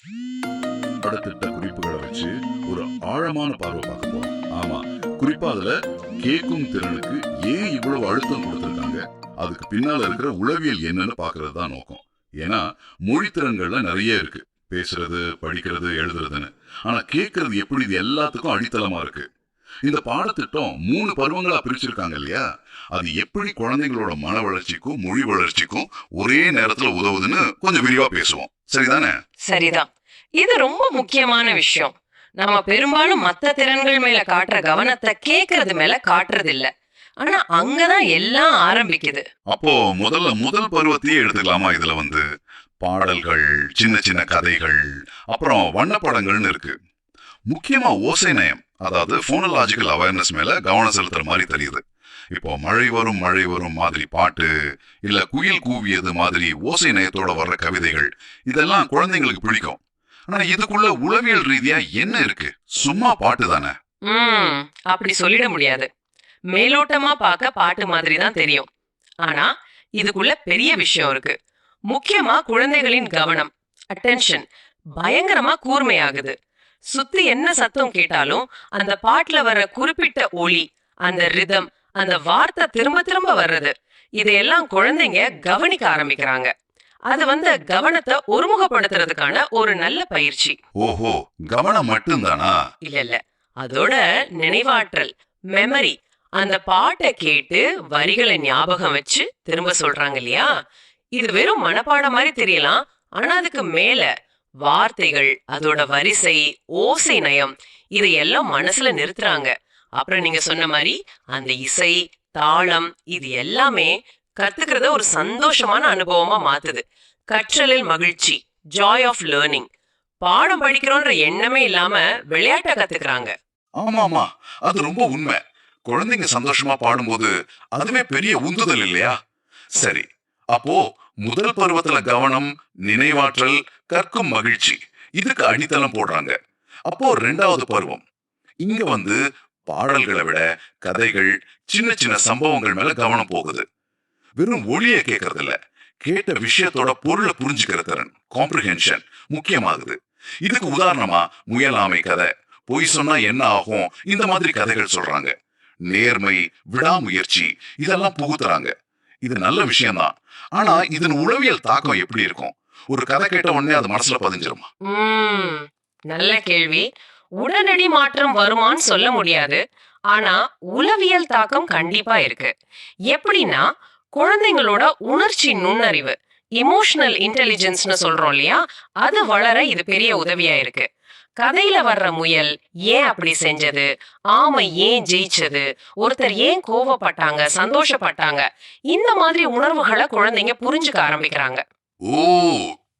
பாடத்திட்ட குறிப்புகளை வச்சு ஒரு ஆழமான பார்வை பார்க்க போறோம். ஆமா, குறிப்பா அதுல கேட்கும் திறனுக்கு ஏன் இவ்வளவு அழுத்தம் கொடுத்திருக்காங்க, அதுக்கு பின்னால இருக்கிற உளவியல் என்னன்னு பாக்குறது தான் நோக்கம். ஏன்னா மொழி திறன்கள்ல நிறைய இருக்கு, பேசுறது, படிக்கிறது, எழுதுறதுன்னு. ஆனா கேட்கறது எப்படி, இது எல்லாத்துக்கும் அடித்தளமா இருக்கு. இந்த பாடத்திட்டம் 3 பருவங்களா பிரிச்சிருக்காங்க இல்லையா, அது எப்படி குழந்தைங்களோட மன வளர்ச்சிக்கும் மொழி வளர்ச்சிக்கும் ஒரே நேரத்துல உதவுதுன்னு கொஞ்சம் விரிவா பேசுவோம். சரிதானே? சரிதான். இது ரொம்ப முக்கியமான விஷயம். நம்ம பெரும்பாலும் மத்த திறன்கள் மேல காட்டுற கவனத்தை கேக்குறது மேல காட்டுறது இல்ல. ஆனா அங்கதான் எல்லாம் ஆரம்பிக்குது. அப்போ முதல் பருவத்தையே எடுத்துக்கலாமா? இதுல பாடல்கள், சின்ன சின்ன கதைகள், அப்புறம் வண்ணப்படங்கள்னு இருக்கு. முக்கியமா ஓசை நயம், அதாவது போனலாஜிக்கல் அவேர்னஸ் மேல கவனம் செலுத்துற மாதிரி தெரியுது. இப்போ மழை வரும் மாதிரி பாட்டு, இல்ல குயில் கூவியது மாதிரி ஓசை நயத்தோட வர்ற கவிதைகள், இதெல்லாம் குழந்தைங்களுக்கு பிடிக்கும். ஆனா இதுக்குள்ள உளவியல் ரீதியா என்ன இருக்கு? சும்மா பாட்டு தானே? அப்படி சொல்லிட முடியாது. மேலோட்டமா பார்க்க பாட்டு மாதிரி தான் தெரியும். ஆனா இதுக்குள்ள பெரிய விஷயம் இருக்கு. முக்கியமா குழந்தைகளின் கவனம், அட்டென்ஷன் பயங்கரமா கூர்மையாகுது. சுத்தி என்ன சத்தம் கேட்டாலும் அந்த பாட்டுல வர்ற குறிப்பிட்ட ஒலி, அந்த ரிதம், அந்த வார்த்தை திரும்ப திரும்ப வர்றது, இதையெல்லாம் குழந்தைங்க கவனிக்க ஆரம்பிக்கிறாங்க. அது கவனத்தை ஒருமுகப்படுத்துறதுக்கான ஒரு நல்ல பயிற்சி. ஓஹோ, கவனம் மட்டும்தானா? இல்ல, அதோட நினைவாற்றல், மெமரி. அந்த பாட்டை கேட்டு வரிகளை ஞாபகம் வச்சு திரும்ப சொல்றாங்க இல்லையா, இது வெறும் மனப்பாடம் மாதிரி தெரியலாம். ஆனா அதுக்கு மேல வார்த்தைகள், அதோட வரிசை, ஓசை நயம், இதையெல்லாம் மனசுல நிறுத்துறாங்க. அப்புறம் நீங்க சொன்ன மாதிரி அந்த இசை, தாளம், இது எல்லாமே கத்துக்கிறத ஒரு சந்தோஷமான அனுபவமா மாத்துது. கற்றலில் மகிழ்ச்சி, ஜாய் ஆஃப் லேர்னிங். பாடம் படிக்கிறோன்ற எண்ணமே இல்லாம விளையாட்ட கத்துக்கிறாங்க. ஆமா, அது ரொம்ப உண்மை. குழந்தைங்க சந்தோஷமா பாடும்போது அதுவே பெரிய உந்துதல் இல்லையா? சரி, அப்போ முதல் பருவத்துல கவனம், நினைவாற்றல், கற்கும் மகிழ்ச்சி, இதுக்கு அடித்தளம் போடுறாங்க. அப்போ 2வது பருவம், இங்க பாடல்களை விட கதைகள், சின்ன சின்ன சம்பவங்கள் மேல கவனம் போகுது. வெறும் ஒளிய கேட்கறது இல்ல, கேட்ட விஷயத்தோட பொருளை புரிஞ்சுக்கிற திறன், காம்ப்ரிஹென்ஷன் முக்கியமாகுது. இதுக்கு உதாரணமா முயலாமை கதை, பொய் சொன்னா என்ன ஆகும், இந்த மாதிரி கதைகள் சொல்றாங்க. நேர்மை, விடாமுயற்சி, இதெல்லாம் புகுத்துறாங்க. இது நல்ல விஷயம்தான். ஆனா இதன் உளவியல் தாக்கம் எப்படி இருக்கும்? ஒரு கதை கேட்ட உடனே அது மனசுல பதிஞ்சிருமா? நல்ல கேள்வி. உடனடி மாற்றம் வருமான்னு சொல்ல முடியாது. ஆனா உளவியல் தாக்கம் கண்டிப்பா இருக்கு. எப்படின்னா, குழந்தைங்களோட உணர்ச்சி நுண்ணறிவு, இமோஷனல் இன்டெலிஜென்ஸ்னு சொல்றோம் இல்லையா, அது வளர இது பெரிய உதவியா இருக்கு. கதையில வர்ற முயல் ஏன் அப்படி செஞ்சது, ஆமை ஏன் ஜெயிச்சது, ஒருத்தர் ஏன் கோவப்பட்டாங்க, சந்தோஷப்பட்டாங்க, இந்த மாதிரி உணர்வுகளை குழந்தைங்க புரிஞ்சுக்க ஆரம்பிக்கிறாங்க. ஓ,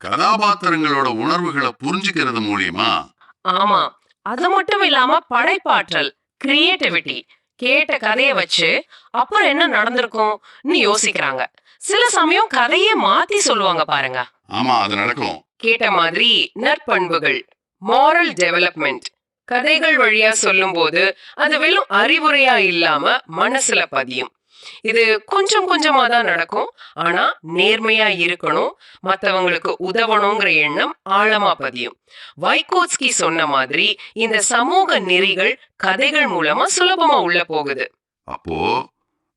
கதாபாத்திரங்களோட உணர்வுகளை புரிஞ்சுக்கிறது மூலியமா? ஆமா, அது மட்டும் இல்லாம படைப்பாற்றல், கிரியேட்டிவிட்டி, கேட்ட கதைய வச்சு அப்புறம் என்ன நடந்திருக்கும்னு யோசிக்கிறாங்க. சில சமயம் கதையே மாத்தி சொல்லுவாங்க பாருங்க. ஆமா, அது நடக்கும். கேட்ட மாதிரி நற்பண்புகள், மாரல் டெவலப்மெண்ட், கதைகள் வழியா சொல்லும் போது அது வெறும் அறிவுரையா இல்லாம மனசுல பதியும். இது கொஞ்சம் கொஞ்சமா தான் நடக்கும். ஆனா நேர்மையா இருக்கணும், மத்தவங்களுக்கு உதவணுங்கிற எண்ணம் ஆழமா பதியும். வைகோட்ஸ்கி சொன்ன மாதிரி இந்த சமூக நெறிகள் கதைகள் மூலமா சுலபமா உள்ள போகுது. அப்போ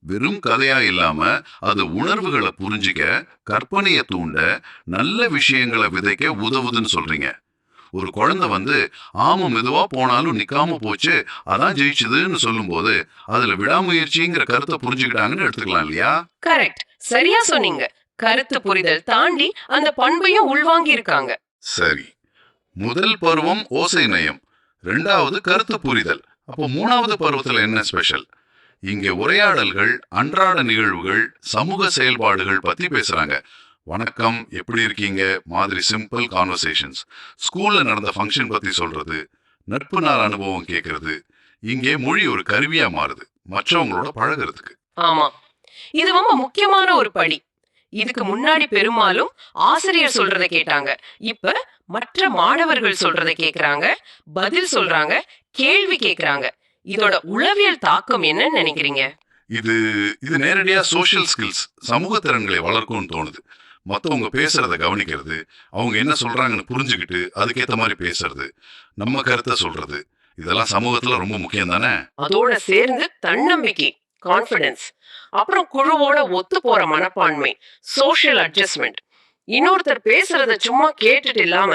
வெறும் கதையா இல்லாம அது உணர்வுகளை புரிஞ்சுக்க, கற்பனைய தூண்ட, நல்ல விஷயங்களை விதைக்க உதவுதுன்னு சொல்றீங்க. ஒரு குழந்தை ஆமா மெதுவா போனாலும் நிக்காம போச்சு, அதான் ஜெயிச்சதுன்னு சொல்லும் போது அதுல விடாமுயற்சிங்கிற கருத்தை புரிஞ்சுக்கிட்டாங்கன்னு எடுத்துக்கலாம் இல்லையா? கரெக்ட், சரியா சொன்னீங்க. கருத்து புரிதல் தாண்டி அந்த பண்பையும் உள்வாங்கி இருக்காங்க. சரி, முதல் பருவம் ஓசை நயம், 2வது கருத்து புரிதல். அப்போ 3வது பருவத்துல என்ன ஸ்பெஷல்? இங்க உரையாடல்கள், அன்றாட நிகழ்வுகள், சமூக செயல்பாடுகள் பத்தி பேசுறாங்க. வணக்கம், எப்படி இருக்கீங்க மாதிரி சிம்பிள் கான்வர்சேஷன்ஸ். ஸ்கூல்ல நடந்த ஃபங்க்ஷன் பத்தி சொல்றது, நட்பு நாள் அனுபவம் கேட்கறது. இங்கே மொழி ஒரு கருவியா மாறுது, மற்றவங்களோட பழகிறதுக்கு. ஆமா, இது ரொம்ப முக்கியமான ஒரு படி. இதுக்கு முன்னாடி பெரும்பாலும் ஆசிரியர் சொல்றதை கேட்டாங்க. இப்ப மற்ற மாணவர்கள் சொல்றதை கேக்குறாங்க, பதில் சொல்றாங்க, கேள்வி கேக்குறாங்க. இதோட உளவியல் தாக்கம் என்னன்னு நினைக்கிறீங்க? இது நேரடியா சோஷியல் ஸ்கில்ஸ், சமூக திறன்களை வளர்க்கும்னு தோணுது. மத்தவங்க பேசுறத கவனிக்கிறது, அவங்க என்ன சொல்றாங்கன்னு புரிஞ்சுக்கிட்டு அதுக்கேத்த மாதிரி பேசுறது, நம்ம கருத்தை சொல்றது, இதெல்லாம் சமூகத்துல ரொம்ப முக்கியம் தானே. அதோட சேர்ந்து தன்னம்பிக்கை, கான்ஃபிடன்ஸ், அப்புறம் குழுவோட ஒத்து போற மனப்பான்மை, சோஷியல் அட்ஜஸ்ட்மெண்ட். இன்னொருத்தர் பேசுறத சும்மா கேட்டுட்டு இல்லாம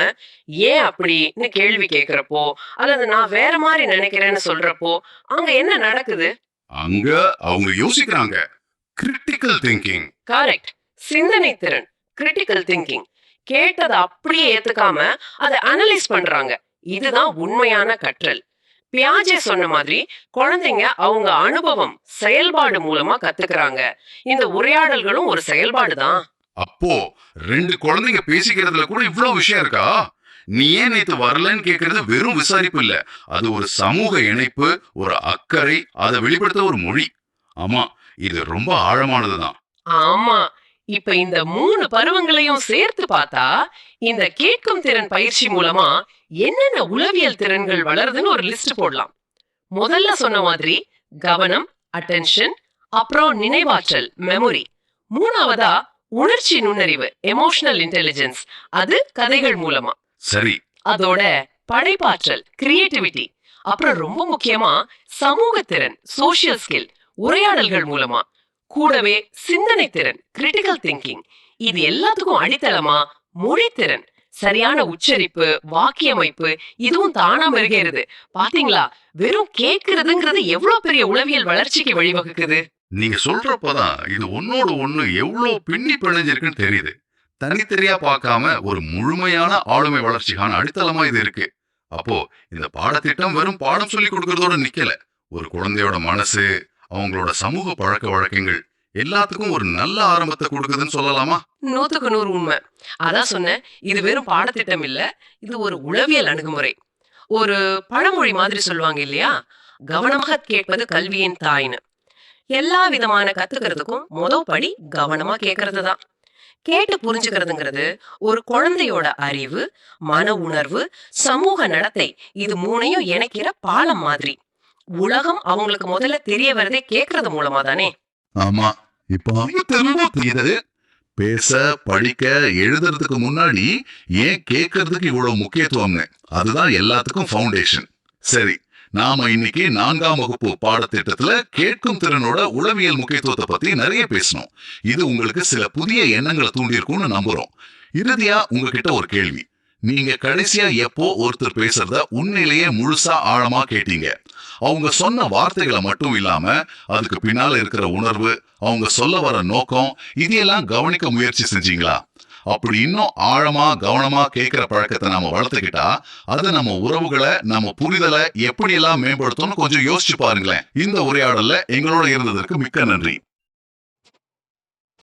ஏன் அப்படின்னு கேள்வி கேக்குறப்போ, அல்லது நான் வேற மாதிரி நினைக்கிறேன்னு சொல்றப்போ அங்க என்ன நடக்குது? அங்க அவங்க யோசிக்கிறாங்க. Critical thinking. கரெக்ட். சிந்தனை திறன், கிரிட்டிக்கல் திங்கிங். கேட்டதை அப்படியே ஏத்துக்காம அதை அனலைஸ் பண்றாங்க. இதுதான் உண்மையான கற்றல். பியாஜே சொன்ன மாதிரி குழந்தைங்க அவங்க அனுபவம், செயல்பாடு மூலமா கத்துக்கிறாங்க. இந்த உரையாடல்களும் ஒரு செயல்பாடு தான். அப்போ 2 குழந்தைங்க பேசிக்கிறதுல கூட இவ்வளவு விஷயம் இருக்கா? நீ ஏன் நேத்து வரலன்னு கேக்குறது வெறும் விசாரிப்பு இல்ல, அது ஒரு சமூக இணைப்பு, ஒரு அக்கறை, அதை வெளிப்படுத்த ஒரு மொழி. ஆமா, இது ரொம்ப ஆழமானதுதான். ஆமா. இப்ப இந்த 3 பருவங்களையும் சேர்த்து பார்த்தா இந்த கேட்கும் திறன் பயிற்சி மூலமா என்னென்ன உளவியல் திறன்கள் வளருதுன்னு ஒரு லிஸ்ட் போடலாம். முதல்ல சொன்ன மாதிரி கவனம், அட்டென்ஷன், அப்புறம் நினைவாற்றல், மெமரி. மூணாவதா உணர்ச்சி நுண்ணறிவு, எமோஷனல் இன்டெலிஜென்ஸ், அது கதைகள் மூலமா. சரி. அதோட படைப்பாற்றல், கிரியேட்டிவிட்டி, அப்புறம் ரொம்ப முக்கியமா சமூக திறன், சோஷியல் ஸ்கில், உரையாடல்கள் மூலமா. கூடவே சிந்தனை திறன், கிரிட்டிக்கல் திங்கிங். இது எல்லாத்துக்கும் அடித்தளமா மொழித்திறன், சரியான உச்சரிப்பு, வாக்கியமைப்பு, இதுவும் தானா மெருகேறுது. பாத்தீங்களா, வெறும் கேக்குறதுங்கிறது எவ்வளவு பெரிய உளவியல் வளர்ச்சிக்கு வழிவகுக்குது. நீங்க சொல்றப்பதான் இது ஒன்னோட ஒண்ணு எவ்வளவு பின்னி பிணைஞ்சிருக்குன்னு தெரியுது. தனித்தனியா பார்க்காம ஒரு முழுமையான ஆளுமை வளர்ச்சிக்கான அடித்தளமா இது இருக்கு. அப்போ இந்த பாடத்திட்டம் வெறும் பாடம் சொல்லி கொடுக்கறதோட நிக்கல. ஒரு குழந்தையோட மனசு, அவங்களோட சமூக பழக்க வழக்கங்கள் எல்லாத்துக்கும் ஒரு நல்ல ஆரம்பத்தை கொடுக்குதுன்னு சொல்லலாமா? 100க்கு 100 உண்மை. அதான் சொன்னேன், இது வெறும் பாடத்திட்டம் இல்ல, இது ஒரு உளவியல் அணுகுமுறை. ஒரு பழமொழி மாதிரி சொல்லுவாங்க இல்லையா, கவனமாக கேட்பது கல்வியின் தாய்னு. எல்லா விதமான கத்துக்கிறதுக்கும் முதல் படி கவனமா கேட்கறது தான். கேட்டு புரிஞ்சுக்கிறதுங்கிறது ஒரு குழந்தையோட அறிவு, மன உணர்வு, சமூக நடத்தை, இது 3ஐயும் இணைக்கிற பாலம் மாதிரி. உலகம் அவங்களுக்கு முதல்ல தெரிய வரதே கேட்கறது மூலமா தானே. ஆமா, இப்போ திரும்ப தெரியுது. பேச, படிக்க, எழுதுறதுக்கு முன்னாடி ஏன் கேட்கறதுக்கு இவ்வளவு முக்கியத்துவம்னு. அதுதான் எல்லாத்துக்கும் ஃபவுண்டேஷன். சரி, நாம இன்னைக்கு 4ஆம் வகுப்பு பாடத்திட்டத்துல கேட்கும் திறனோட உளவியல் முக்கியத்துவத்தை பத்தி நிறைய பேசணும். இது உங்களுக்கு சில புதிய எண்ணங்களை தூண்டியிருக்கும்னு நம்புறோம். இறுதியா உங்ககிட்ட ஒரு கேள்வி. நீங்க கடைசியா எப்போ ஒருத்தர் பேசுறத உண்மையிலேயே முழுசா ஆழமா கேட்டீங்க? அவங்க சொன்ன வார்த்தைகளை மட்டும் இல்லாம அதுக்கு பின்னால இருக்கிற உணர்வு, அவங்க சொல்ல வர நோக்கம், இதையெல்லாம் கவனிக்க முயற்சி செஞ்சீங்களா? அப்படி இன்னும் ஆழமா கவனமா கேட்கிற பழக்கத்தை நாம வளர்த்துக்கிட்டா அது நம்ம உறவுகளை, நம்ம புரிதலை எப்படியெல்லாம் மேம்படுத்தும்னு கொஞ்சம் யோசிச்சு பாருங்களேன். இந்த உரையாடல்ல எங்களோட இருந்ததற்கு மிக்க நன்றி.